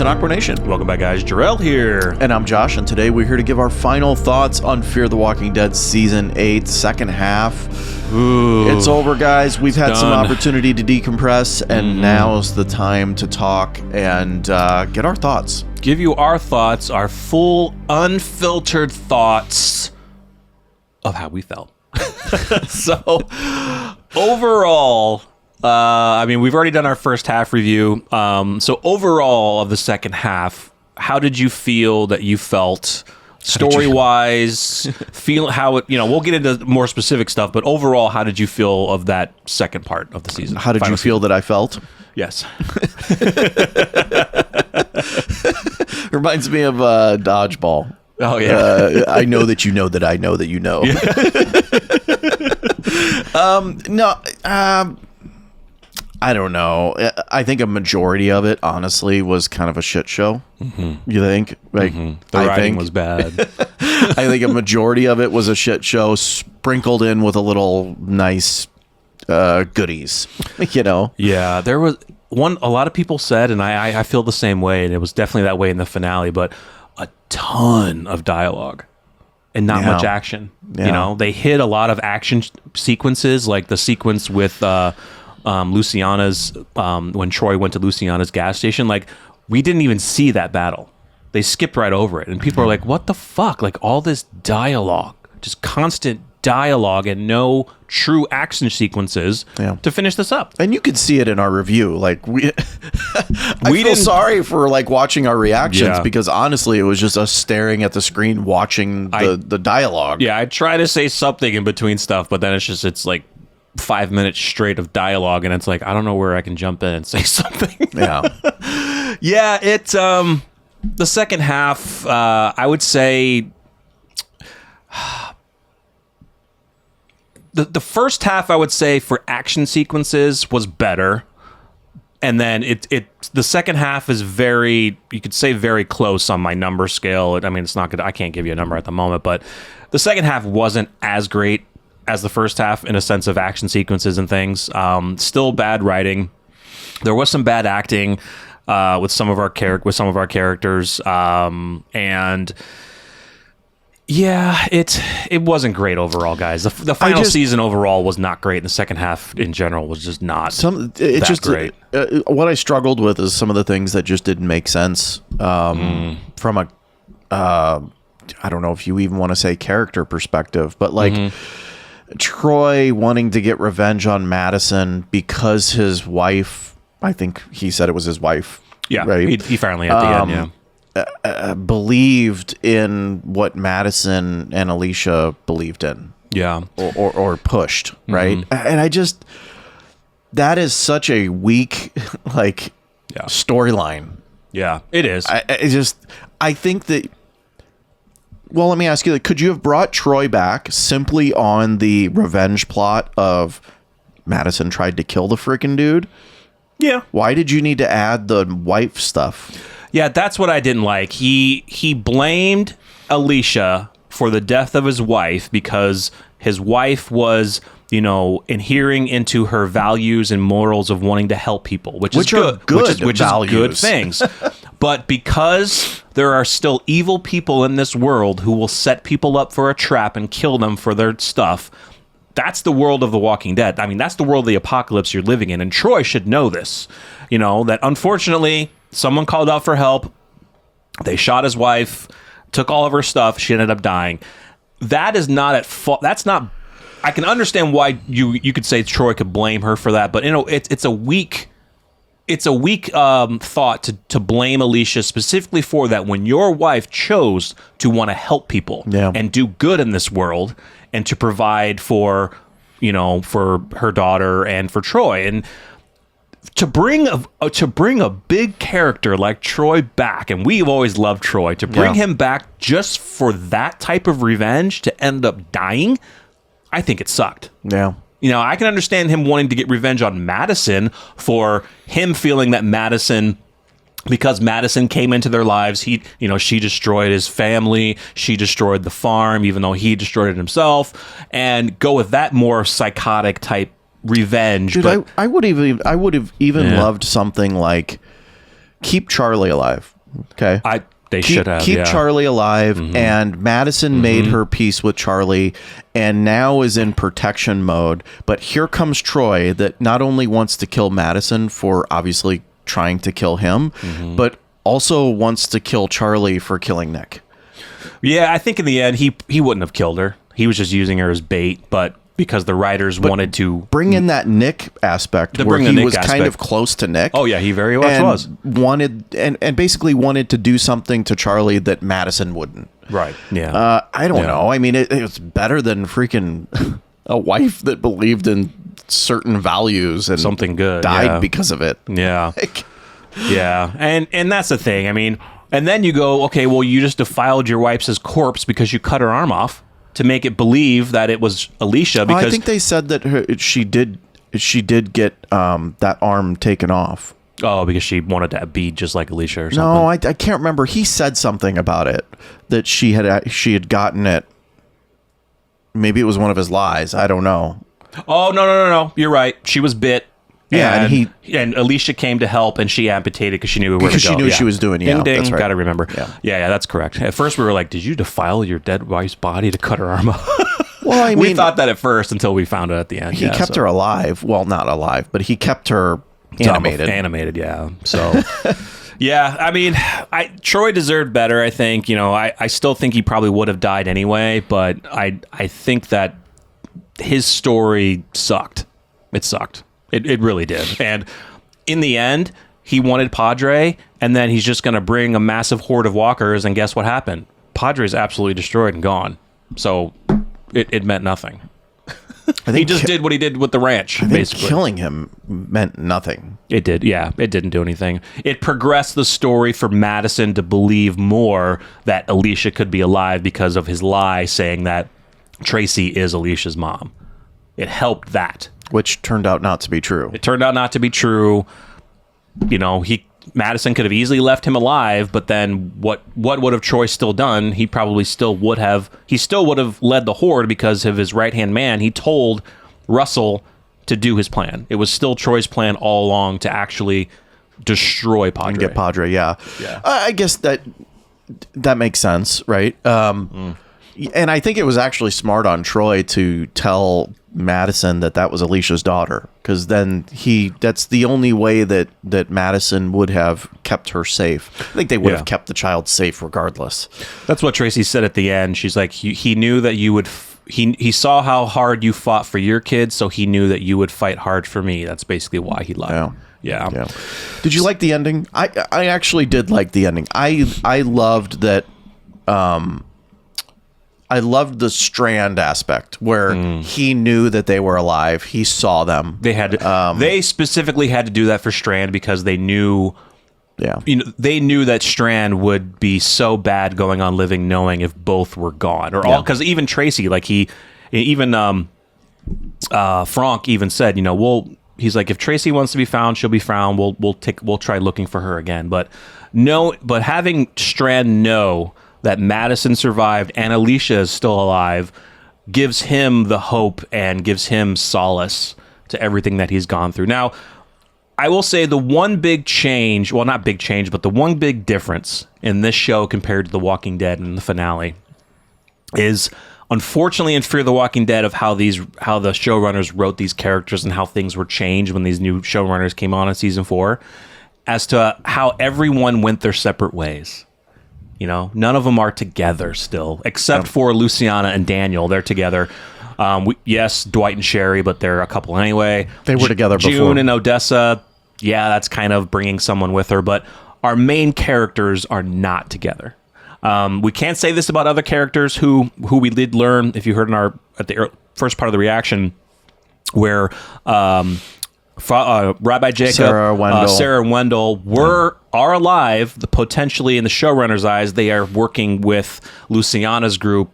NocBro Nation. Welcome back, guys. Jarrell here. And I'm Josh, and today we're here to give our final thoughts on Fear the Walking Dead Season 8, second half. Ooh, it's over, guys. We've had some done. opportunity to decompress, and now's the time to talk and get our thoughts. Give you our thoughts, our full, unfiltered thoughts of how we felt. So, overall, I mean, we've already done our first half review. So, overall of the second half, how did you feel that you felt story-wise? Feel how it, we'll get into more specific stuff, but overall, how did you feel of that second part of the season? How did you feel that I felt? Yes. Reminds me of Dodgeball. Oh, yeah. I know that you know that I know that you know. I don't know. I think a majority of it, honestly, was kind of a shit show. Mm-hmm. You think? Like, The writing was bad. I think a majority of it was a shit show sprinkled in with a little nice goodies, Yeah, there was a lot of people said, and I feel the same way, and it was definitely that way in the finale, but a ton of dialogue and not much action. Yeah. They hit a lot of action sequences, like the sequence with Luciana's, when Troy went to Luciana's gas station. Like, we didn't even see that battle. They skipped right over it. And people are like, what the fuck? Like, all this dialogue, just constant dialogue and no true action sequences to finish this up. And you could see it in our review. Like, we feel sorry for like watching our reactions because honestly, it was just us staring at the screen watching the dialogue. Yeah, I try to say something in between stuff, but then it's like 5 minutes straight of dialogue, and it's like, I don't know where I can jump in and say something. Yeah, it's the second half, I would say the first half, I would say, for action sequences was better. And then the second half is you could say very close on my number scale. I mean, it's not good. I can't give you a number at the moment, but the second half wasn't as great as the first half in a sense of action sequences and things. Still bad writing. There was some bad acting with some of our characters, and yeah, it wasn't great overall, guys. The final season overall was not great, and the second half in general was just not great. What I struggled with is some of the things that just didn't make sense from a I don't know if you even want to say character perspective, but like Troy wanting to get revenge on Madison because his wife, I think he said it was his wife. Yeah, right? He finally at the end, believed in what Madison and Alicia believed in. Yeah. Or pushed, right? And that is such a weak, storyline. Yeah, it is. I think that, well, let me ask you, could you have brought Troy back simply on the revenge plot of Madison tried to kill the freaking dude? Yeah. Why did you need to add the wife stuff? Yeah, that's what I didn't like. He blamed Alicia for the death of his wife because his wife was, adhering into her values and morals of wanting to help people, which is good things. But because there are still evil people in this world who will set people up for a trap and kill them for their stuff, that's the world of The Walking Dead. I mean, that's the world of the apocalypse you're living in. And Troy should know this, that unfortunately someone called out for help. They shot his wife, took all of her stuff. She ended up dying. That is not at fault. That's not, I can understand why you could say Troy could blame her for that, but it's a weak thought to blame Alicia specifically for that when your wife chose to want to help people and do good in this world and to provide for her daughter and for Troy. And to bring a big character like Troy back, and we've always loved Troy, to bring him back just for that type of revenge to end up dying, I think it sucked. Yeah. I can understand him wanting to get revenge on Madison for him feeling that Madison, because Madison came into their lives, she destroyed his family, she destroyed the farm, even though he destroyed it himself, and go with that more psychotic type revenge. Dude, I would have even loved something like keep Charlie alive. Okay. They should have. Keep yeah. Charlie alive, and Madison made her peace with Charlie and now is in protection mode. But here comes Troy that not only wants to kill Madison for obviously trying to kill him, but also wants to kill Charlie for killing Nick. Yeah, I think in the end he wouldn't have killed her. He was just using her as bait, but because the writers wanted to bring in that Nick aspect where he was kind of close to Nick. Oh yeah, he very much was. Wanted and basically wanted to do something to Charlie that Madison wouldn't. Right. Yeah. I don't know. I mean, it's better than freaking a wife that believed in certain values and something good died because of it. Yeah. Yeah. And that's the thing. I mean, and then you go, okay, well, you just defiled your wife's corpse because you cut her arm off to make it believe that it was Alicia. Because I think they said that she did get that arm taken off. Oh, because she wanted to be just like Alicia or something. No, I can't remember. He said something about it, that she had gotten it. Maybe it was one of his lies. I don't know. Oh, no. You're right. She was bit. Yeah, and Alicia came to help, and she amputated because she knew where to go. Because she knew she was doing. Yeah, ding, ding. that's right. Got to remember. Yeah, that's correct. At first, we were like, "Did you defile your dead wife's body to cut her arm off?" Well, I mean, we thought that at first until we found it at the end. He kept her alive. Well, not alive, but he kept her animated. Animated, yeah. So, yeah. I mean, Troy deserved better. I think. I still think he probably would have died anyway, but I think that his story sucked. It sucked. It really did. And in the end, he wanted Padre, and then he's just going to bring a massive horde of walkers, and guess what happened? Padre's absolutely destroyed and gone. So it meant nothing. He just did what he did with the ranch, basically. Killing him meant nothing. It did, yeah. It didn't do anything. It progressed the story for Madison to believe more that Alicia could be alive because of his lie saying that Tracy is Alicia's mom. It helped that. Which turned out not to be true. It turned out not to be true. Madison could have easily left him alive, but then what would have Troy still done? He probably still would have led the horde because of his right-hand man. He told Russell to do his plan. It was still Troy's plan all along to actually destroy Padre. And get Padre, yeah. I guess that makes sense, right? And I think it was actually smart on Troy to tell Madison that was Alicia's daughter, because then that's the only way that Madison would have kept her safe. I think they would have kept the child safe regardless. That's what Tracy said at the end. She's like, he knew that you would he saw how hard you fought for your kids, so he knew that you would fight hard for me. That's basically why he lied. Yeah. Did you like the ending? I actually did like the ending. I loved that. I loved the Strand aspect where he knew that they were alive. He saw them. They had to, they specifically had to do that for Strand because they knew. Yeah. They knew that Strand would be so bad going on living knowing if both were gone or all, because even Tracy, like Franck even said, he's like, if Tracy wants to be found, she'll be found. We'll try looking for her again. But having Strand know that Madison survived and Alicia is still alive gives him the hope and gives him solace to everything that he's gone through. Now, I will say the one big change, well, not big change, but the one big difference in this show compared to The Walking Dead and the finale is, unfortunately, in Fear the Walking Dead, of how the showrunners wrote these characters and how things were changed when these new showrunners came on in season 4, as to how everyone went their separate ways. None of them are together still, except for Luciana and Daniel. They're together. Yes, Dwight and Sherry, but they're a couple anyway. They were together before. June and Odessa, yeah, that's kind of bringing someone with her, but our main characters are not together. We can't say this about other characters who we did learn, if you heard at the first part of the reaction, where Rabbi Jacob, Sarah and Wendell are alive. Potentially, in the showrunner's eyes, they are working with Luciana's group.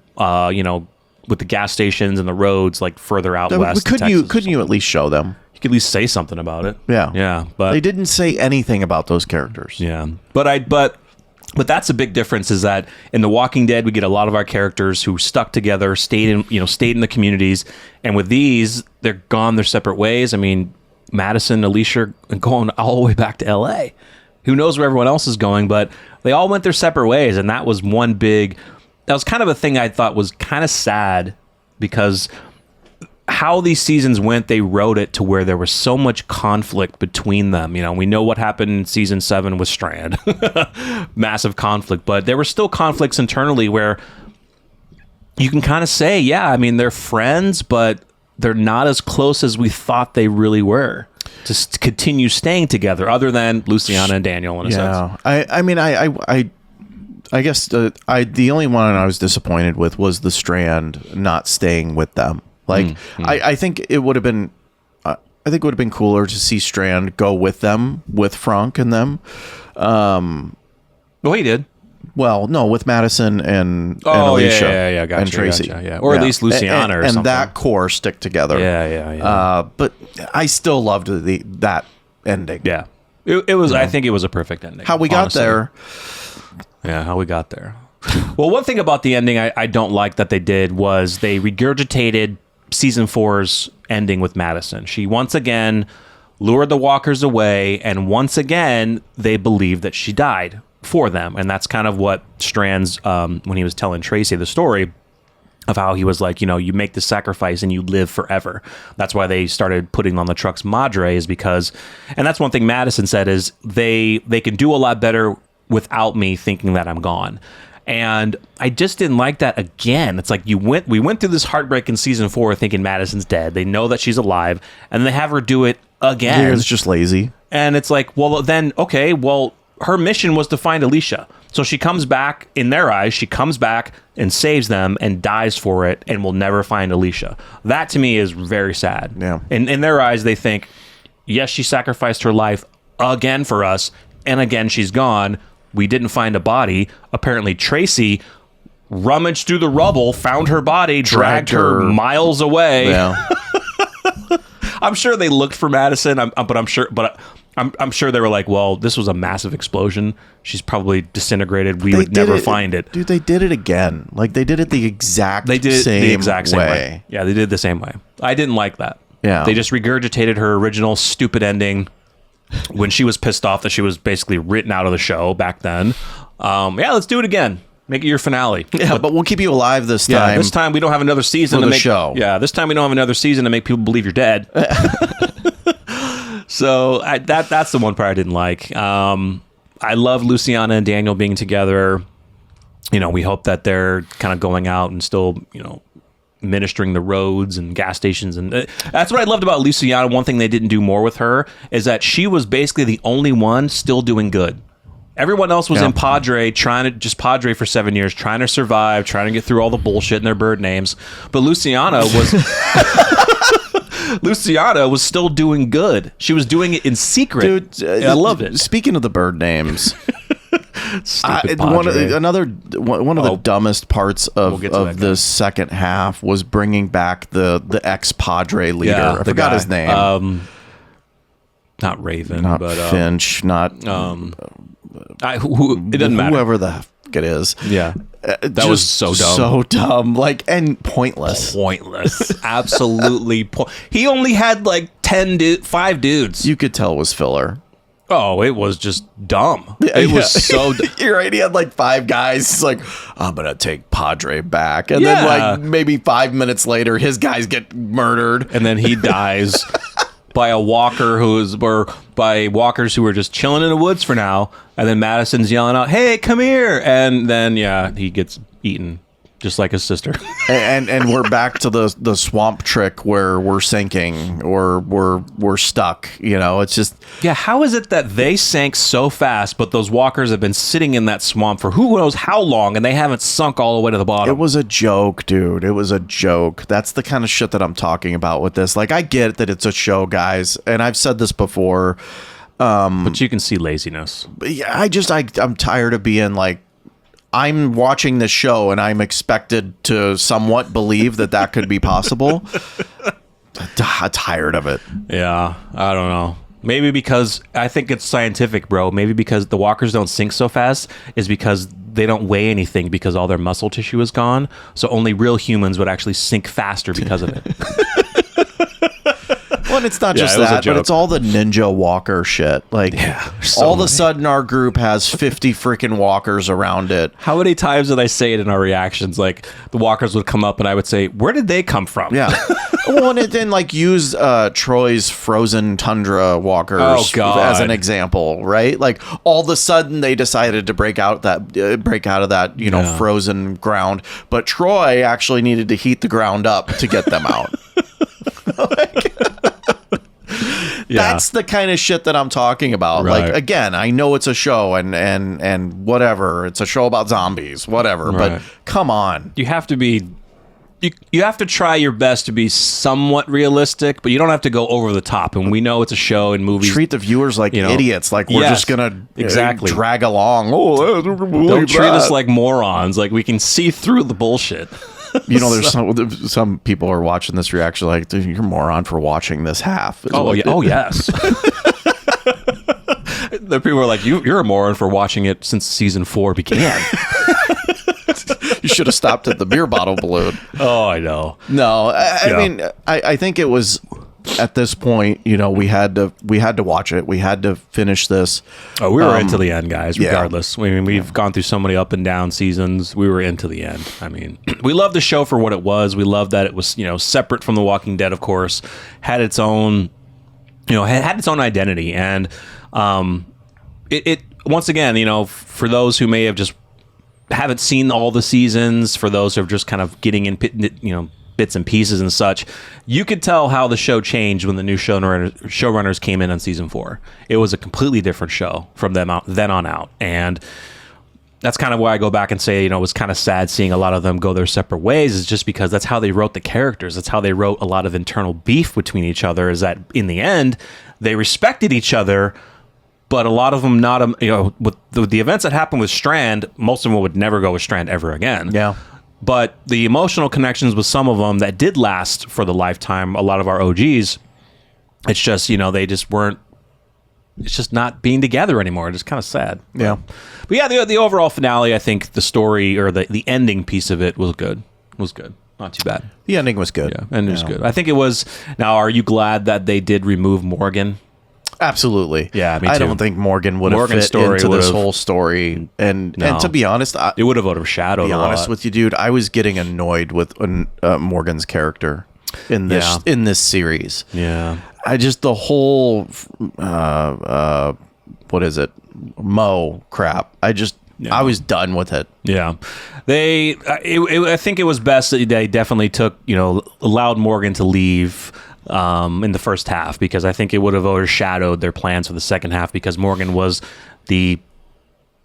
With the gas stations and the roads like further out west. Couldn't you at least show them? You could at least say something about it. Yeah. But they didn't say anything about those characters. Yeah, but that's a big difference. Is that in The Walking Dead we get a lot of our characters who stuck together, stayed in the communities, and with these they're gone their separate ways. I mean, Madison, Alicia, going all the way back to L.A. Who knows where everyone else is going? But they all went their separate ways, and that was that was kind of a thing I thought was kind of sad, because how these seasons went, they wrote it to where there was so much conflict between them. You know, we know what happened in season 7 with Strand. Massive conflict, but there were still conflicts internally where you can kind of say, yeah, I mean, they're friends, but they're not as close as we thought they really were to continue staying together, other than Luciana and Daniel in a sense. I guess the only one I was disappointed with was the Strand not staying with them. Like, I think it would have been, cooler to see Strand go with them, with Frank and them. Well, he did. Well, no, with Madison and Alicia, gotcha, and Tracy, gotcha. Or at least Luciana, or something. And that core stick together. Yeah. But I still loved that ending. Yeah, it was. I think it was a perfect ending. How we got there. Yeah, how we got there. Well, one thing about the ending I don't like that they did was they regurgitated season 4's ending with Madison. She once again lured the walkers away, and once again they believed that she died for them. And that's kind of what Strand's, when he was telling Tracy the story of how he was like, you know, you make the sacrifice and you live forever. That's why they started putting on the trucks Madre, is because, and that's one thing Madison said, is they can do a lot better without me thinking that I'm gone. And I just didn't like that. Again, it's like we went through this heartbreak in season 4 thinking Madison's dead. They know that she's alive, and they have her do it again. Yeah, it's just lazy. And it's like, well, then, okay, well, her mission was to find Alicia. So she comes back, in their eyes, she comes back and saves them and dies for it and will never find Alicia. That, to me, is very sad. Yeah. In their eyes, they think, yes, she sacrificed her life again for us, and again, she's gone. We didn't find a body. Apparently, Tracy rummaged through the rubble, found her body, dragged her miles away. Yeah. I'm sure they looked for Madison, but I'm sure they were like, well, this was a massive explosion. She's probably disintegrated. We would never find it. Dude, they did it again. Like, they did it the exact same way. Yeah, they did it the same way. I didn't like that. Yeah. They just regurgitated her original stupid ending when she was pissed off that she was basically written out of the show back then. Yeah, let's do it again. Make it your finale. Yeah, but we'll keep you alive this time. Yeah, this time we don't have another season for to the show. Yeah, this time we don't have another season to make people believe you're dead. So that's the one part I didn't like. I love Luciana and Daniel being together. You know, we hope that they're kind of going out and still, you know, ministering the roads and gas stations, and that's what I loved about Luciana. One thing they didn't do more with her is that she was basically the only one still doing good. Everyone else was in Padre, Padre for 7 years, trying to survive, trying to get through all the bullshit in their bird names. But Luciana was still doing good. She was doing it in secret. Dude, I loved it. Speaking of the bird names, one of the dumbest parts of the second half was bringing back the ex-Padre leader. Yeah, I forgot his name. Not Raven, not but Finch, not it doesn't matter. Whoever the heck it is. Yeah. That was so dumb. So dumb. Like, and pointless. Absolutely. He only had like 5 dudes. You could tell it was filler. Oh, it was just dumb. It was so You're right. He had like 5 guys. He's like, I'm going to take Padre back. And then like maybe 5 minutes later, his guys get murdered. And then he dies by a walker by walkers who were just chilling in the woods for now. And then Madison's yelling out, hey, come here. And then, he gets eaten just like his sister. and we're back to the swamp trick where we're sinking or we're stuck. You know, it's just... Yeah, how is it that they sank so fast, but those walkers have been sitting in that swamp for who knows how long, and they haven't sunk all the way to the bottom? It was a joke, dude. It was a joke. That's the kind of shit that I'm talking about with this. Like, I get that it's a show, guys, and I've said this before. But you can see laziness. Yeah, I'm tired of being like, I'm watching this show and I'm expected to somewhat believe that could be possible. I'm tired of it. Yeah, I don't know. Maybe because I think it's scientific, bro. Maybe because the walkers don't sink so fast is because they don't weigh anything because all their muscle tissue is gone. So only real humans would actually sink faster because of it. Well, and it's not just it was a that, but joke. it's all the ninja walker shit. Like, all of a sudden, our group has 50 freaking walkers around it. How many times did I say it in our reactions? Like, the walkers would come up and I would say, where did they come from? Yeah. Well, and it then like use Troy's frozen tundra walkers as an example, right? Like, all of a sudden they decided to break out of that frozen ground, but Troy actually needed to heat the ground up to get them out. That's the kind of shit that I'm talking about. Right. Like, again, I know it's a show and whatever. It's a show about zombies, whatever. Right. But come on. You have to be... You have to try your best to be somewhat realistic, but you don't have to go over the top. And we know it's a show and movies. Treat the viewers like idiots. Like, we're just going to drag along. Don't treat us like morons. Like, we can see through the bullshit. You know, there's some people are watching this reaction like, you're a moron for watching this half. Yes. The people are like, you're a moron for watching it since season 4 began. You should have stopped at the beer bottle balloon. Oh, I know. No, I mean, I think it was at this point, we had to watch it. We had to finish this. Oh, we were into the end, guys, regardless. I mean, we've gone through so many up and down seasons. We were into the end. I mean, we loved the show for what it was. We loved that it was, separate from The Walking Dead, of course, had its own, had its own identity. And it once again, for those who may have just haven't seen all the seasons, for those who are just kind of getting in, bits and pieces and such, you could tell how the show changed when the new showrunners came in on season 4. It was a completely different show from then on out. And that's kind of why I go back and say, it was kind of sad seeing a lot of them go their separate ways, is just because that's how they wrote the characters. That's how they wrote a lot of internal beef between each other, is that in the end, they respected each other, but a lot of them with the events that happened with Strand, most of them would never go with Strand ever again. Yeah. But the emotional connections with some of them that did last for the lifetime, a lot of our OGs, it's just, they just weren't, it's just not being together anymore. It's kind of sad. Yeah. But yeah, the overall finale, I think the story or the ending piece of it was good. Not too bad. The ending was good. Yeah, and it was good. I think it was. Now, are you glad that they did remove Morgan? Absolutely. Yeah, me too. I don't think Morgan would have fit into this whole story. And to be honest, it would have overshadowed. To be honest with you, dude, I was getting annoyed with Morgan's character in this series. Yeah. I just the whole what is it? Mo crap. I was done with it. Yeah, I think it was best that they definitely took, allowed Morgan to leave in the first half, because I think it would have overshadowed their plans for the second half, because Morgan was the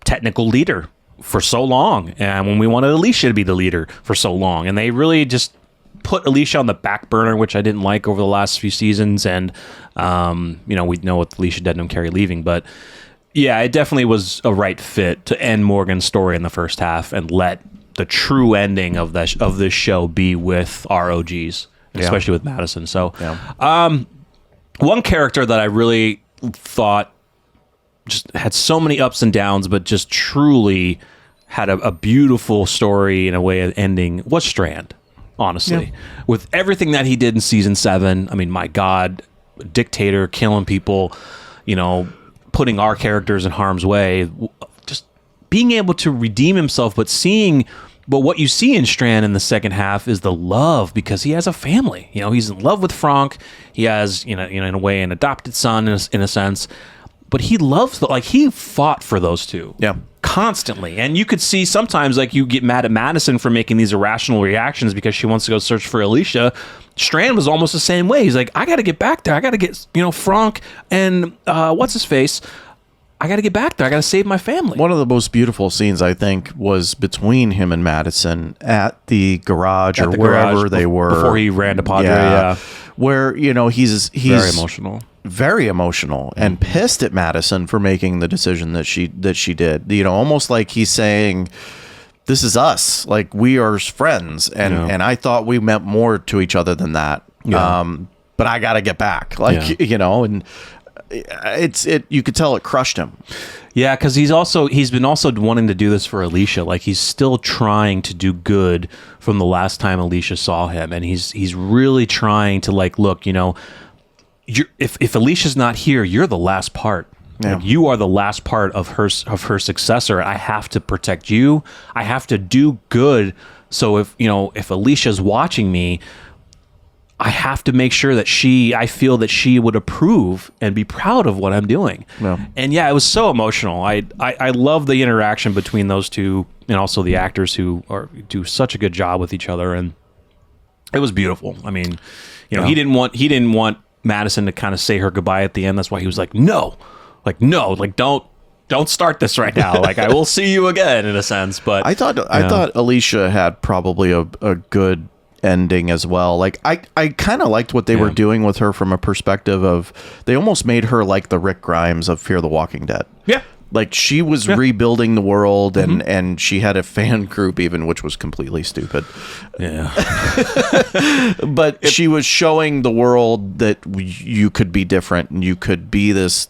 technical leader for so long, and when we wanted Alicia to be the leader for so long, and they really just put Alicia on the back burner, which I didn't like over the last few seasons. And we know with Alicia debnam-carey leaving, but yeah, it definitely was a right fit to end Morgan's story in the first half and let the true ending of this show be with our OGs, especially with Madison. So, one character that I really thought just had so many ups and downs, but just truly had a beautiful story and a way of ending was Strand. Honestly, with everything that he did in season 7, I mean, my God, dictator, killing people, putting our characters in harm's way, just being able to redeem himself, but what you see in Strand in the second half is the love, because he has a family. He's in love with Frank. He has, in a way, an adopted son in a sense, but he loves he fought for those two. Yeah. Constantly. And you could see sometimes, you get mad at Madison for making these irrational reactions because she wants to go search for Alicia. Strand was almost the same way. He's like, I got to get back there. I got to get, Frank and what's his face. I got to get back there. I got to save my family. One of the most beautiful scenes, I think, was between him and Madison at the garage or wherever they were before he ran to Padre. Yeah. Where, he's very emotional. And pissed at Madison for making the decision that she did. Almost like he's saying, this is us. Like, we are friends. And I thought we meant more to each other than that. Yeah. But I got to get back. And you could tell it crushed him. Yeah, because he's been also wanting to do this for Alicia. He's still trying to do good from the last time Alicia saw him, and he's really trying to look, if Alicia's not here, you're the last part. Yeah. Like, you are the last part of her successor. I have to protect you. I have to do good. So if Alicia's watching me, I have to make sure that I feel that she would approve and be proud of what I'm doing. Yeah. And yeah, it was so emotional. I love the interaction between those two, and also the actors who do such a good job with each other. And it was beautiful. I mean, he didn't want Madison to kind of say her goodbye at the end. That's why he was like, no, don't start this right now. Like, I will see you again, in a sense. But I thought Alicia had probably a good ending as well. Like, I kind of liked what they were doing with her from a perspective of, they almost made her like the Rick Grimes of Fear the Walking Dead. Yeah. Like, she was rebuilding the world, and she had a fan group even, which was completely stupid. Yeah. But she was showing the world that you could be different, and you could be this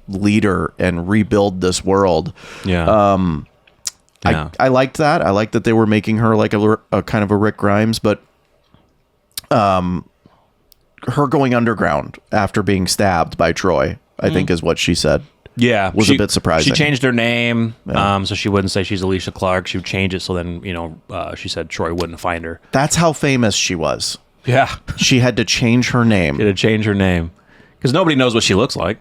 leader and rebuild this world. Yeah. I liked that. I liked that they were making her like a kind of a Rick Grimes, but her going underground after being stabbed by Troy, I think is what she said. Yeah, was a bit surprising. She changed her name, so she wouldn't say she's Alicia Clark. She would change it so then, she said Troy wouldn't find her. That's how famous she was. Yeah. She had to change her name. She had to change her name. Because nobody knows what she looks like.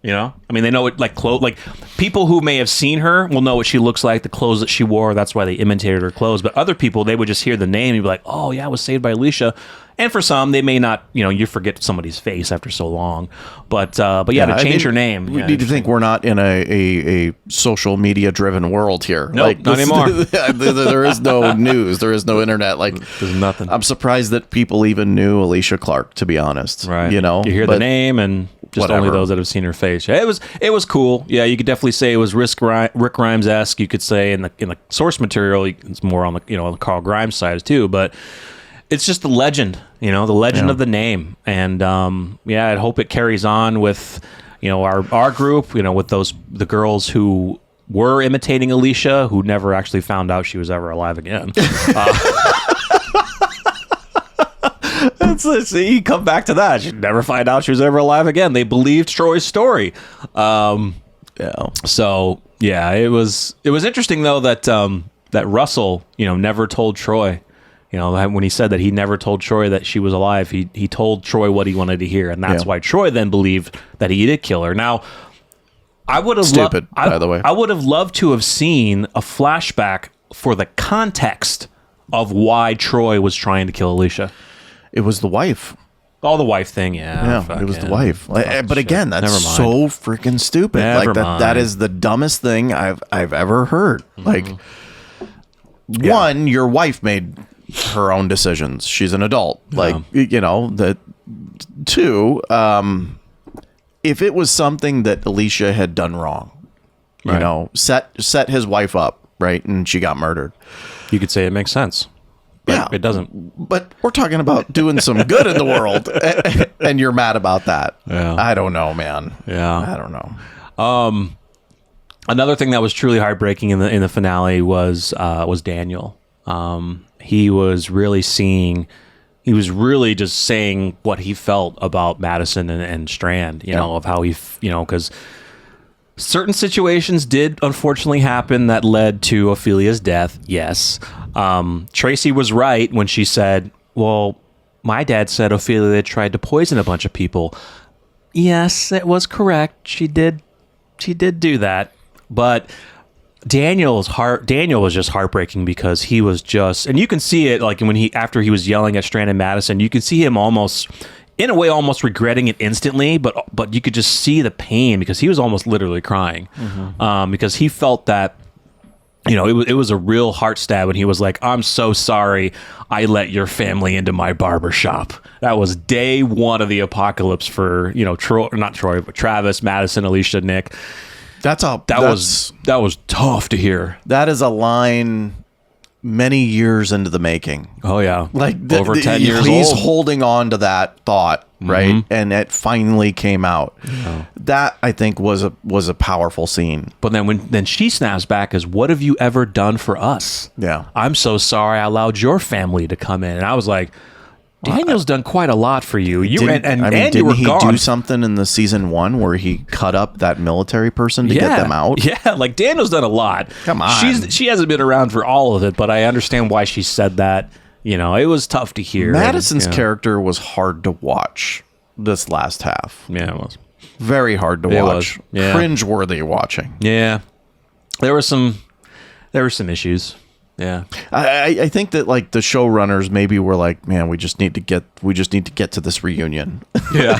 I mean, they know it, like, like, people who may have seen her will know what she looks like, the clothes that she wore. That's why they imitated her clothes. But other people, they would just hear the name and be like, oh, yeah, I was saved by Alicia. And for some, they may not, you forget somebody's face after so long. But to change her name. We need to think we're not in a social media driven world here. Nope, not anymore. There is no news. There is no internet. Like, there's nothing. I'm surprised that people even knew Alicia Clark, to be honest. Right. You hear the name and just whatever. Only those that have seen her face. Yeah, it was cool. Yeah, you could definitely say it was Rick Grimes-esque. You could say in the source material, it's more on the Carl Grimes side too. But it's just the legend, the legend of the name. And I hope it carries on with our group, with the girls who were imitating Alicia, who never actually found out she was ever alive again. You come back to that. She'd never find out she was ever alive again. They believed Troy's story. So yeah, it was interesting though that Russell, never told Troy. When he said that he never told Troy that she was alive, he told Troy what he wanted to hear, and that's why Troy then believed that he did kill her. Now, I would have by the way. I would have loved to have seen a flashback for the context of why Troy was trying to kill Alicia. It was the wife. Oh, the wife thing, yeah. It was the wife. But again, that's so freaking stupid. That is the dumbest thing I've ever heard. Like, one, your wife made her own decisions. She's an adult. Like, that. Two, if it was something that Alicia had done wrong, set his wife up, right, and she got murdered, you could say it makes sense. But it doesn't. But we're talking about doing some good in the world, and you're mad about that. Yeah. I don't know, man. Yeah. I don't know. Another thing that was truly heartbreaking in the finale was Daniel. He was really just saying what he felt about Madison and Strand, of how he, because certain situations did unfortunately happen that led to Ophelia's death. Yes. Tracy was right when she said, well, my dad said Ophelia tried to poison a bunch of people. Yes, it was correct. She did do that. But Daniel was just heartbreaking because he was just, and you can see it like after he was yelling at Strand and Madison, you could see him almost regretting it instantly, but you could just see the pain because he was almost literally crying, because he felt that, it was a real heart stab when he was like, I'm so sorry I let your family into my barbershop. That was day one of the apocalypse for, Travis, Madison, Alicia, Nick. That was tough to hear. That is a line many years into the making. Oh yeah, like over 10 years. He's holding on to that thought, right? And it finally came out. Yeah. That I think was a powerful scene. But then she snaps back as, "What have you ever done for us?" Yeah, I'm so sorry I allowed your family to come in, and I was like, Daniel's done quite a lot for you. You didn't you were he gone. do something in the season 1 where he cut up that military person to get them out? Yeah, like Daniel's done a lot. Come on. She hasn't been around for all of it, but I understand why she said that. You know, it was tough to hear. Madison's character was hard to watch this last half. Yeah, it was. Very hard to watch. Yeah. Cringe-worthy watching. Yeah. There were some issues. Yeah. I think that like the showrunners maybe were like, man, we just need to get to this reunion. Yeah.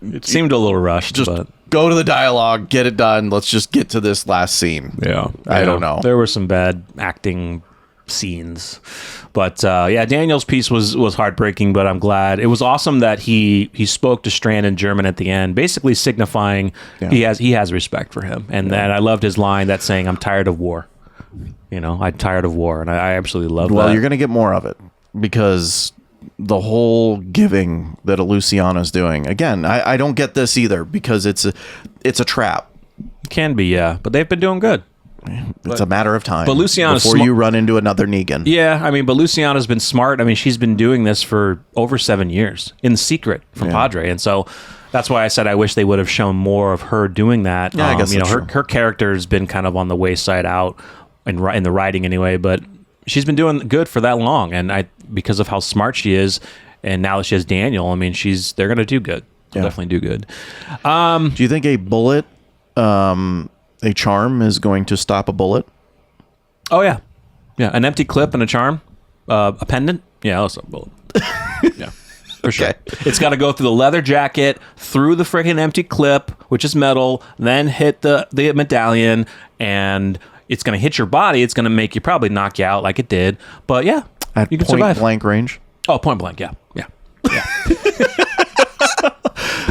It seemed a little rushed. Just but go to the dialogue, get it done. Let's just get to this last scene. yeah. I don't know. There were some bad acting scenes, but Daniel's piece was heartbreaking, but I'm glad. It was awesome that he spoke to Strand in German at the end, basically signifying he has respect for him. And then I loved his line that saying, "I'm tired of war." You know, I'm tired of war, and I absolutely love that. Well, you're going to get more of it because the whole giving that Luciana's doing. Again, I don't get this either because it's a trap. It can be, yeah, but they've been doing good. It's a matter of time. But Luciana's before you run into another Negan. Yeah, I mean, but Luciana's been smart. I mean, she's been doing this for over 7 years in secret from Padre, and so that's why I said I wish they would have shown more of her doing that. Yeah, I guess her character has been kind of on the wayside out in the writing anyway, but she's been doing good for that long, and because of how smart she is, and now that she has Daniel, I mean, they're gonna do good. They'll definitely do good. Do you think a bullet? A charm is going to stop a bullet? Oh, yeah. Yeah, an empty clip and a charm. A pendant. Yeah, that's a bullet. Yeah, for sure. Okay. It's got to go through the leather jacket, through the freaking empty clip, which is metal, then hit the medallion, and it's going to hit your body. It's going to make you probably knock you out like it did. But yeah, at you can point survive. Blank range? Oh, point blank, yeah.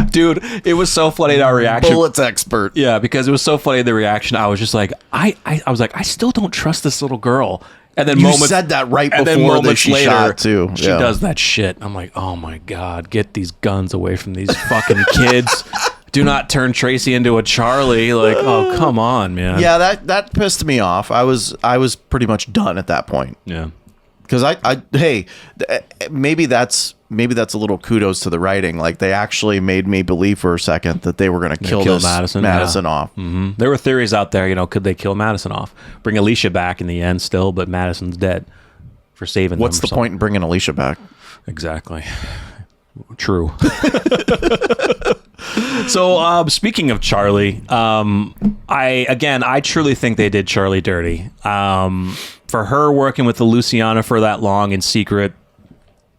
Dude, it was so funny, our reaction. Bullets expert. Yeah, because it was so funny, the reaction. I was just like, I was like, I still don't trust this little girl. And then you said that right before that she shot too. She does that shit. I'm like, oh my God, get these guns away from these fucking kids. Do not turn Tracy into a Charlie. Like, oh, come on, man. Yeah, that pissed me off. I was pretty much done at that point. Yeah. Because maybe that's a little kudos to the writing. Like they actually made me believe for a second that they were going to kill Madison off. Mm-hmm. There were theories out there, could they kill Madison off? Bring Alicia back in the end still, but Madison's dead for saving them. What's the point in bringing Alicia back? Exactly. True. So speaking of Charlie, I truly think they did Charlie dirty. For her working with the Luciana for that long in secret,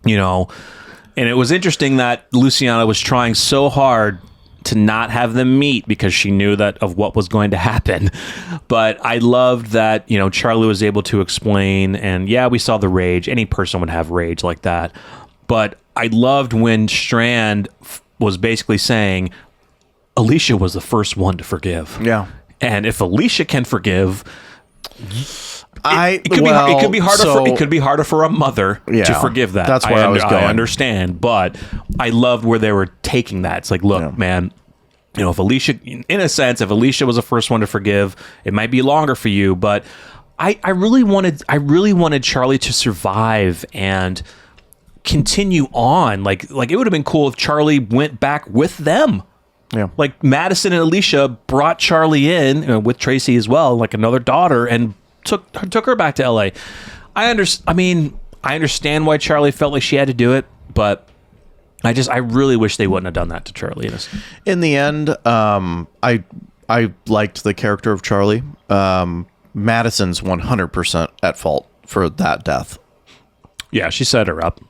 and it was interesting that Luciana was trying so hard to not have them meet because she knew that of what was going to happen. But I loved that, Charlie was able to explain, and yeah, we saw the rage. Any person would have rage like that. But I loved when Strand was basically saying Alicia was the first one to forgive. Yeah. And if Alicia can forgive, it could be harder for a mother to forgive that. That's where I was going. I understand, but I loved where they were taking that. It's like, look, man, if Alicia, in a sense, if Alicia was the first one to forgive, it might be longer for you. But I really wanted Charlie to survive and continue on. Like it would have been cool if Charlie went back with them. Yeah. Like Madison and Alicia brought Charlie in with Tracy as well, like another daughter, and took her back to LA. I understand why Charlie felt like she had to do it, but I really wish they wouldn't have done that to Charlie. In the end, I liked the character of Charlie. Madison's 100% at fault for that death. Yeah, she set her up.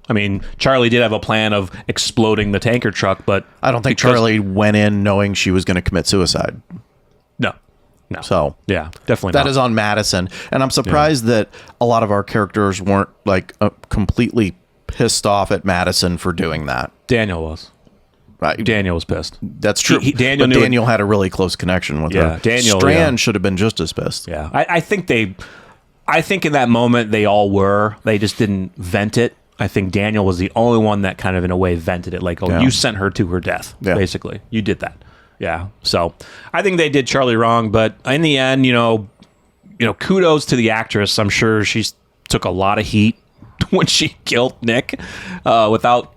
I mean, Charlie did have a plan of exploding the tanker truck, but I don't think Charlie went in knowing she was going to commit suicide. No. So yeah, definitely that is on Madison, and I'm surprised that a lot of our characters weren't like completely pissed off at Madison for doing that. Daniel was. Right. Daniel was pissed. That's true. Daniel had a really close connection with her. Strand should have been just as pissed. Yeah, I think in that moment they all were. They just didn't vent it. I think Daniel was the only one that kind of, in a way, vented it. Like, you sent her to her death, basically. You did that. Yeah. So I think they did Charlie wrong, but in the end, kudos to the actress. I'm sure she's took a lot of heat when she killed Nick, without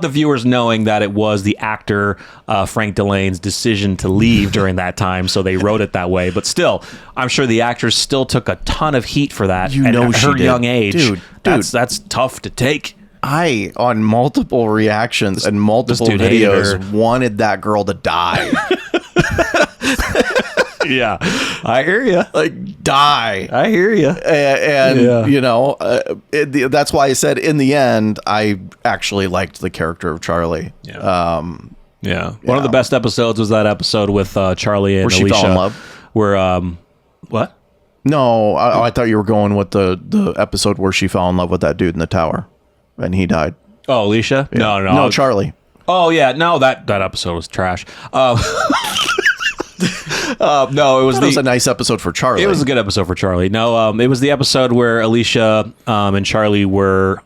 the viewers knowing that it was the actor Frank Delane's decision to leave during that time, so they wrote it that way. But still, I'm sure the actress still took a ton of heat for that. You know, at she her did. young age, Dude. that's tough to take. I, on multiple reactions and multiple dude hated videos, her. wanted that girl to die. Yeah, I hear you. Like, die. I hear you. And Yeah. you know, that's why I said in the end, I actually liked the character of Charlie. Yeah. One of the best episodes was that episode with Charlie and Where she Alicia. fell in love? Where, what? No, I thought you were going with the episode where she fell in love with that dude in the tower and he died. Oh, Alicia? Yeah. No. No, Charlie. Oh, yeah. No, that episode was trash. No, it was It was a nice episode for Charlie. It was a good episode for Charlie. No, it was the episode where Alicia and Charlie were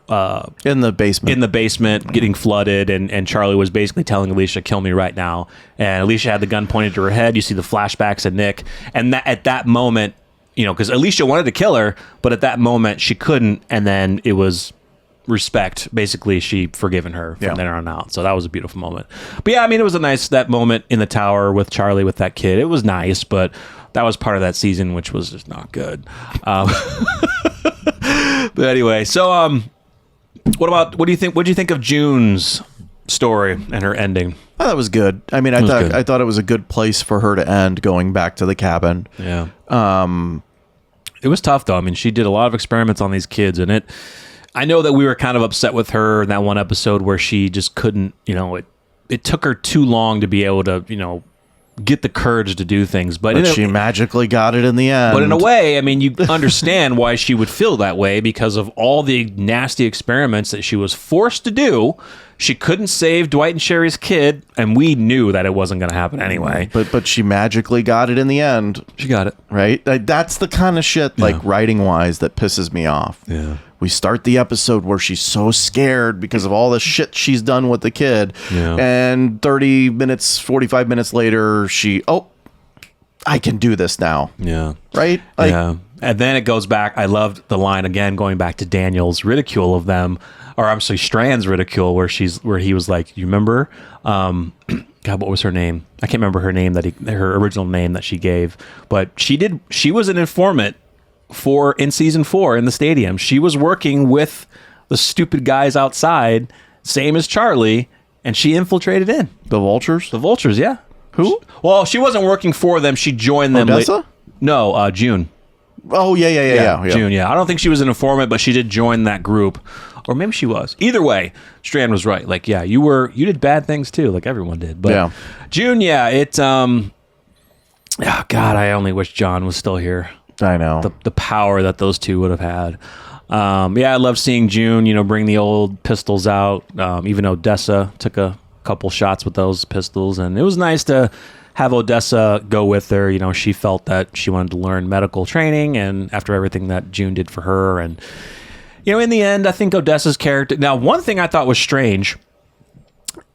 in the basement. in the basement getting flooded, and Charlie was basically telling Alicia, "Kill me right now." And Alicia had the gun pointed to her head. You see the flashbacks of Nick, and at that moment, you know, because Alicia wanted to kill her, but at that moment she couldn't, and then it was respect. Basically, she forgiven her from then on out. So that was a beautiful moment. But yeah, I mean, it was a nice, that moment in the tower with Charlie with that kid. It was nice, but that was part of that season, which was just not good. But anyway, so what do you think of June's story and her ending? Oh, that was good. I mean, I thought it was a good place for her to end, going back to the cabin. Yeah. It was tough though. I mean, she did a lot of experiments on these kids, and I know that we were kind of upset with her in that one episode where she just couldn't, you know, it took her too long to be able to, you know, get the courage to do things. But she magically got it in the end. But in a way, I mean, you understand why she would feel that way, because of all the nasty experiments that she was forced to do. She couldn't save Dwight and Sherry's kid, and we knew that it wasn't going to happen anyway. But she magically got it in the end. She got it. Right? Like, that's the kind of shit, like, writing-wise, that pisses me off. Yeah. We start the episode where she's so scared because of all the shit she's done with the kid. Yeah. And 30 minutes, 45 minutes later, I can do this now. Yeah. Right? Like, yeah. And then it goes back. I loved the line again, going back to Daniel's ridicule of them, or I'm sorry, Strand's ridicule, where he was like, "You remember? God, what was her name? I can't remember her name, her original name that she gave, but she was an informant in season 4 in the stadium. She was working with the stupid guys outside, same as Charlie, and she infiltrated in the vultures? the vultures. Yeah. Who? Well, she wasn't working for them. She joined them. Odessa? No, June. Oh, yeah. June, yeah. I don't think she was an informant, but she did join that group. Or maybe she was. Either way, Strand was right. Like, yeah, you did bad things too, like everyone did. But Yeah. June, yeah, oh God, I only wish John was still here. I know. The power that those two would have had. Yeah, I love seeing June, you know, bring the old pistols out. Even Odessa took a couple shots with those pistols, and it was nice to have Odessa go with her. You know, she felt that she wanted to learn medical training, and after everything that June did for her, and you know, in the end, I think Odessa's character. Now, one thing I thought was strange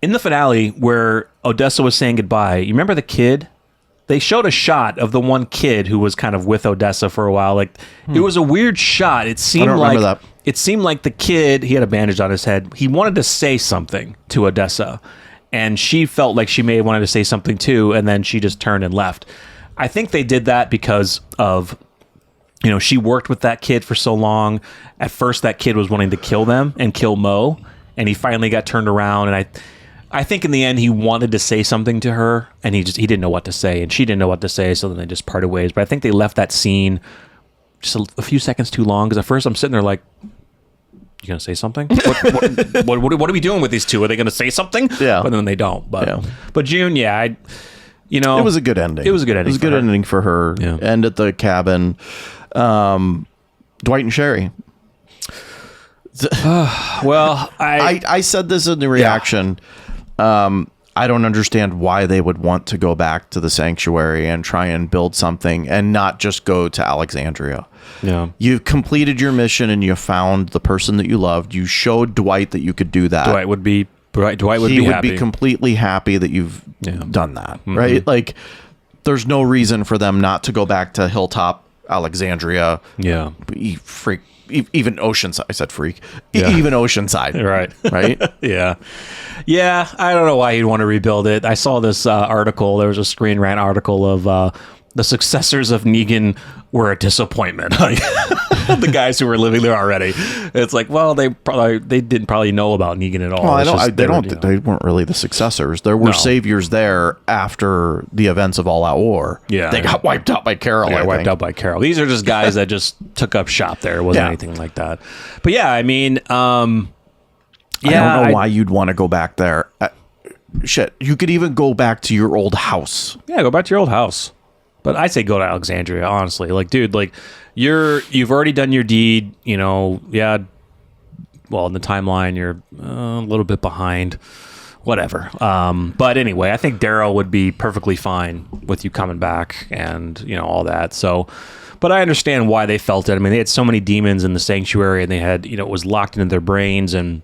in the finale where Odessa was saying goodbye. You remember the kid? They showed a shot of the one kid who was kind of with Odessa for a while. Like, it was a weird shot. It seemed remember that. It seemed like the kid, he had a bandage on his head. He wanted to say something to Odessa, and she felt like she may have wanted to say something too, and then she just turned and left. I think they did that because of, you know, she worked with that kid for so long. At first, that kid was wanting to kill them and kill Mo, and he finally got turned around, and I think in the end he wanted to say something to her, and he didn't know what to say, and she didn't know what to say, so then they just parted ways. But I think they left that scene just a few seconds too long, because at first I'm sitting there like, you gonna say something? What are we doing with these two? Are they gonna say something? Yeah. But then they don't. But June, yeah, it was a good ending. It was a good ending. It was a good ending for her. Yeah. End at the cabin. Dwight and Sherry. Well, I said this in the reaction. I don't understand why they would want to go back to the sanctuary and try and build something and not just go to Alexandria. Yeah. You've completed your mission and you found the person that you loved. You showed Dwight that you could do that. Dwight would be He would happy. be completely happy that you've done that, Mm-hmm. right? Like, there's no reason for them not to go back to Hilltop, Alexandria. Yeah. even Oceanside. I said freak. Yeah. Even Oceanside. Right. Yeah. I don't know why he'd want to rebuild it. I saw this article. There was a Screen Rant article of the successors of Negan were a disappointment. The guys who were living there already. It's like, well, they didn't probably know about Negan at all. Well, they weren't really the successors. There were saviors there after the events of All Out War. Yeah. They got wiped out by Carol. Wiped out by Carol. These are just guys that just took up shop there. It wasn't anything like that. But yeah, I mean, I don't know why you'd want to go back there. Shit, you could even go back to your old house. Yeah, go back to your old house. But I say go to Alexandria, honestly. Like, dude, like you've already done your deed, you know. Yeah, well, in the timeline, you're a little bit behind. Whatever. But anyway, I think Daryl would be perfectly fine with you coming back and, you know, all that. So, but I understand why they felt it. I mean, they had so many demons in the sanctuary, and they had, you know, it was locked into their brains, and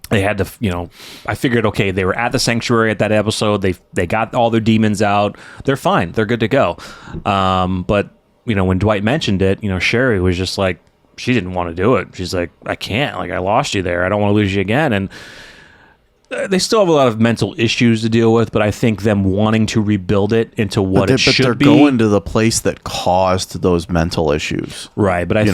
they had to, you know, I figured, okay, they were at the sanctuary at that episode. They got all their demons out. They're fine. They're good to go. But, you know, when Dwight mentioned it, you know, Sherry was just like, she didn't want to do it. She's like, I can't. Like, I lost you there. I don't want to lose you again. And they still have a lot of mental issues to deal with, but I think them wanting to rebuild it into what it should be. But they're going to the place that caused those mental issues. Right. But I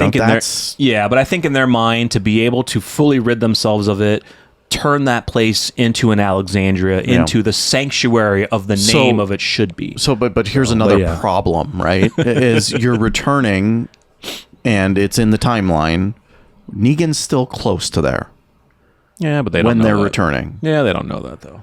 think in their mind, to be able to fully rid themselves of it, turn that place into an Alexandria, into the sanctuary of the name of it should be. So, but here's another problem, right? Is you're returning, and it's in the timeline. Negan's still close to there. Yeah, but they don't when know they're that. Returning. Yeah, they don't know that though.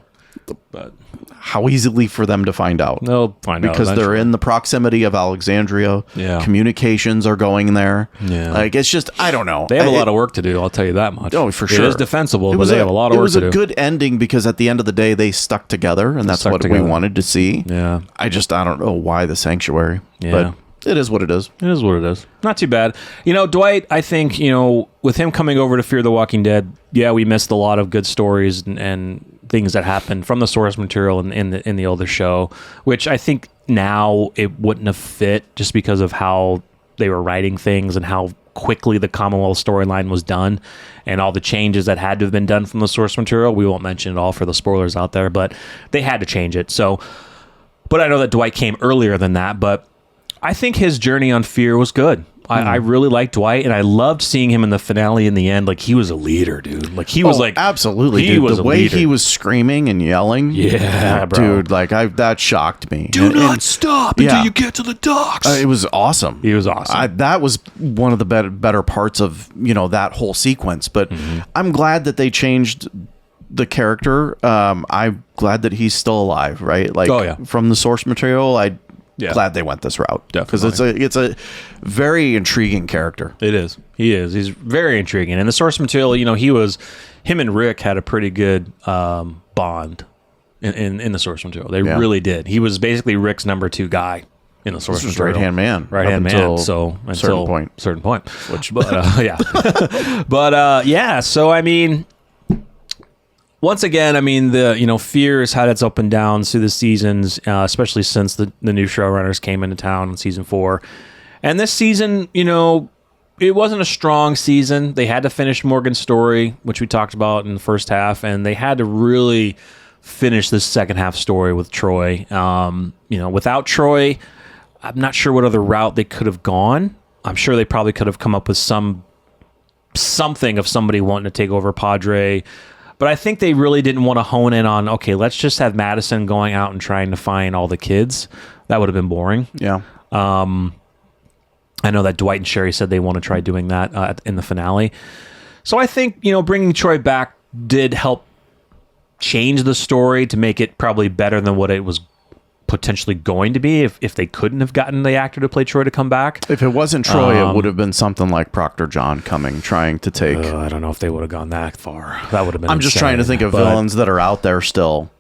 But how easily for them to find out? They'll find out because they're in the proximity of Alexandria. Yeah, communications are going there. Yeah, like it's just I don't know. They have a lot of work to do. I'll tell you that much. Oh, for sure. It is defensible, but they have a lot of work to do. It was a good ending because at the end of the day, they stuck together, and that's what we wanted to see. Yeah, I don't know why the sanctuary. Yeah. But it is what it is. It is what it is. Not too bad. You know, Dwight, I think, you know, with him coming over to Fear the Walking Dead, yeah, we missed a lot of good stories and things that happened from the source material in the older show, which I think now it wouldn't have fit just because of how they were writing things and how quickly the Commonwealth storyline was done and all the changes that had to have been done from the source material. We won't mention it all for the spoilers out there, but they had to change it. So, but I know that Dwight came earlier than that, but I think his journey on Fear was good. I really liked Dwight, and I loved seeing him in the finale in the end. Like, he was a leader, dude. Like, he was like... Absolutely, dude. The way he was screaming and yelling... Yeah, bro. Dude, like, that shocked me. Do not stop until you get to the docks. It was awesome. He was awesome. That was one of the better parts of, you know, that whole sequence. But I'm glad that they changed the character. I'm glad that he's still alive, right? Like, from the source material, glad they went this route. Definitely. Because it's a very intriguing character. It is. He is. He's very intriguing. And the source material, you know, him and Rick had a pretty good bond in the source material. They really did. He was basically Rick's number 2 guy in the source material. Right-hand man. Right-hand man. So until certain point. But yeah. So, I mean... Once again, I mean, Fear has had its up and downs through the seasons, especially since the new showrunners came into town in season 4. And this season, you know, it wasn't a strong season. They had to finish Morgan's story, which we talked about in the first half, and they had to really finish this second half story with Troy. You know, without Troy, I'm not sure what other route they could have gone. I'm sure they probably could have come up with something of somebody wanting to take over Padre. But I think they really didn't want to hone in on, okay, let's just have Madison going out and trying to find all the kids. That would have been boring. Yeah. I know that Dwight and Sherry said they want to try doing that in the finale. So I think, you know, bringing Troy back did help change the story to make it probably better than what it was potentially going to be if they couldn't have gotten the actor to play Troy to come back. If it wasn't Troy, it would have been something like Proctor John trying to take... I don't know if they would have gone that far. That would have been I'm just trying to think of villains that are out there still.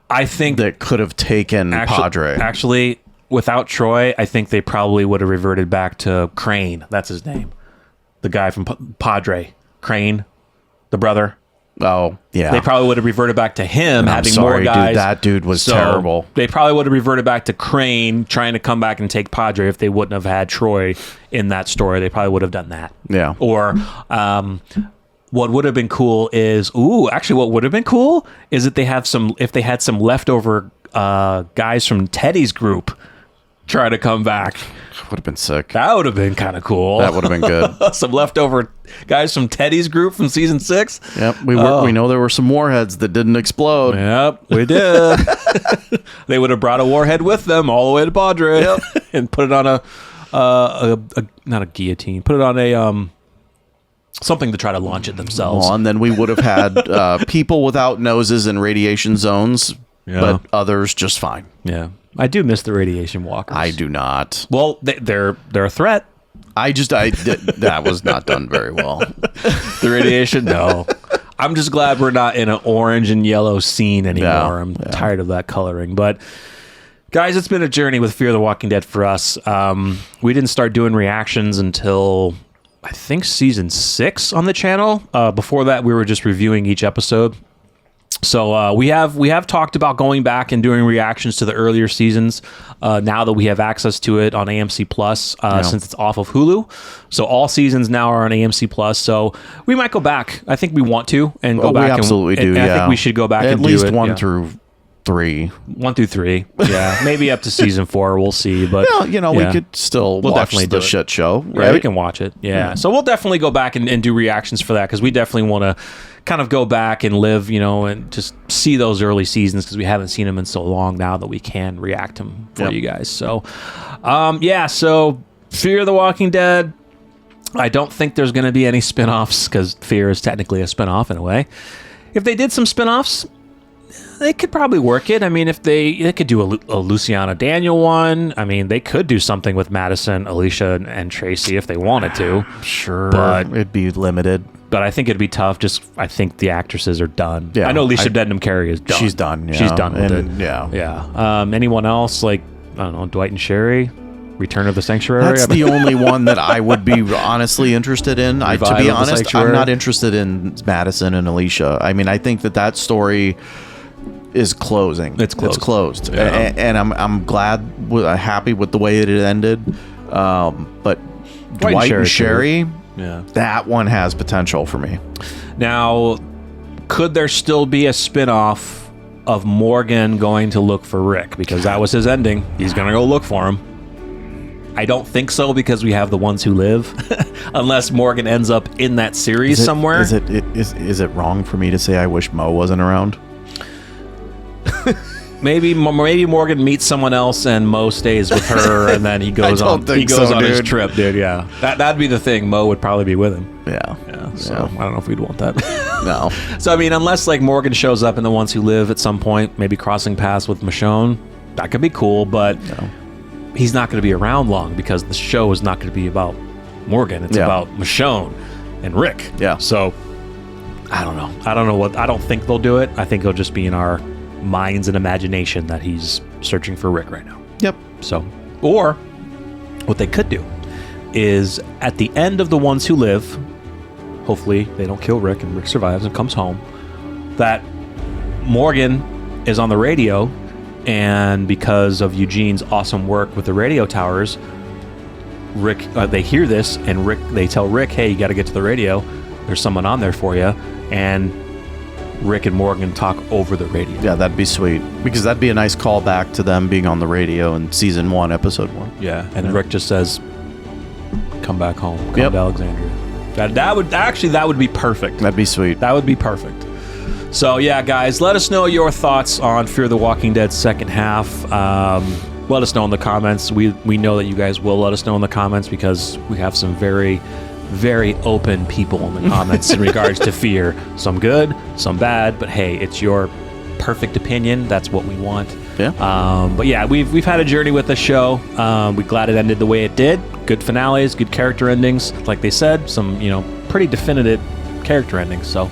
I think... that could have taken Padre. Actually, without Troy, I think they probably would have reverted back to Crane. That's his name. The guy from Padre. Crane, the brother. Oh, yeah. They probably would have reverted back to him I'm having sorry, more guys. dude. That dude was So terrible. They probably would have reverted back to Crane trying to come back and take Padre if they wouldn't have had Troy in that story. They probably would have done that. Yeah. Or what would have been cool is what would have been cool is that if they had some leftover guys from Teddy's group try to come back. Would have been sick. That would have been kind of cool. That would have been good. Some leftover guys from Teddy's group from season 6. Yep. We know there were some warheads that didn't explode. Yep, we did. They would have brought a warhead with them all the way to Padre and put it on a not a guillotine. Put it on a something to try to launch it themselves. Well, and then we would have had people without noses in radiation zones, but others just fine. Yeah. I do miss the radiation walkers. I do not. Well, they're a threat. That was not done very well. The radiation, no. I'm just glad we're not in an orange and yellow scene anymore. I'm tired of that coloring. But guys, it's been a journey with Fear the Walking Dead for us. We didn't start doing reactions until I think season 6 on the channel. Before that, we were just reviewing each episode. So we have talked about going back and doing reactions to the earlier seasons now that we have access to it on AMC Plus since it's off of Hulu. So all seasons now are on AMC Plus. So we might go back. I think we want to and go back. We absolutely do. I think we should go back at and least do it. 1 through 3. 1 through 3. Yeah, maybe up to season 4. We'll see. But we could still watch definitely the do it. shit show. Right? Yeah, we can watch it. Yeah. So we'll definitely go back and do reactions for that because we definitely want to kind of go back and live, and just see those early seasons because we haven't seen them in so long now that we can react them for you guys. So, so Fear the Walking Dead. I don't think there's going to be any spinoffs because Fear is technically a spinoff in a way. If they did some spinoffs, they could probably work it. I mean, if they could do a Luciana Daniel one. I mean, they could do something with Madison, Alicia, and Tracy if they wanted to. Sure, but it'd be limited. But I think it'd be tough. I think the actresses are done. Yeah, I know Alicia debnam-carey is done. She's done. Yeah. She's done with it. Yeah. Yeah. Anyone else like I don't know, Dwight and Sherry, Return of the Sanctuary? That's the only one that I would be honestly interested in. To be honest, I'm not interested in Madison and Alicia. I mean, I think that story is closing. It's closed. Yeah. And I'm happy with the way it ended. But Dwight and Sherry, that one has potential for me. Now, could there still be a spinoff of Morgan going to look for Rick? Because that was his ending. He's going to go look for him. I don't think so because we have the ones who live. Unless Morgan ends up in that series somewhere. Is it wrong for me to say I wish Mo wasn't around? Maybe Morgan meets someone else and Mo stays with her, and then he goes on his trip, dude. Yeah, that'd be the thing. Mo would probably be with him. Yeah. So I don't know if we'd want that. No. So I mean, unless like Morgan shows up in the ones who live at some point, maybe crossing paths with Michonne, that could be cool. But he's not going to be around long because the show is not going to be about Morgan. It's about Michonne and Rick. Yeah. So I don't know. I don't think they'll do it. I think it'll just be in our minds and imagination that he's searching for Rick right now. Yep. So, or what they could do is at the end of the ones who live, hopefully they don't kill Rick and Rick survives and comes home, that Morgan is on the radio, and because of Eugene's awesome work with the radio towers, Rick, they hear this, and they tell Rick, hey, you got to get to the radio. There's someone on there for you. And Rick and Morgan talk over the radio. Yeah, that'd be sweet. Because that'd be a nice callback to them being on the radio in season 1, episode 1. Yeah, and Rick just says, come back home. Come to Alexandria. That would be perfect. That'd be sweet. That would be perfect. So, yeah, guys, let us know your thoughts on Fear the Walking Dead second half. Let us know in the comments. We know that you guys will let us know in the comments because we have some very, very open people in the comments in regards to Fear. Some good, some bad, but hey, it's your perfect opinion. That's what we want. Yeah. But yeah, we've had a journey with the show. We're glad it ended the way it did. Good finales, good character endings. Like they said, some pretty definitive character endings. So,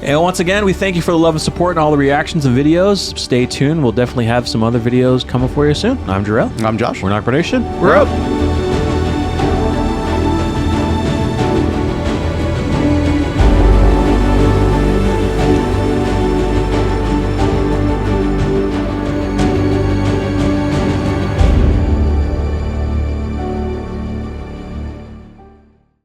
and once again, we thank you for the love and support and all the reactions and videos. Stay tuned. We'll definitely have some other videos coming for you soon. I'm Jarrell. I'm Josh. We're NocBro Nation. We're up.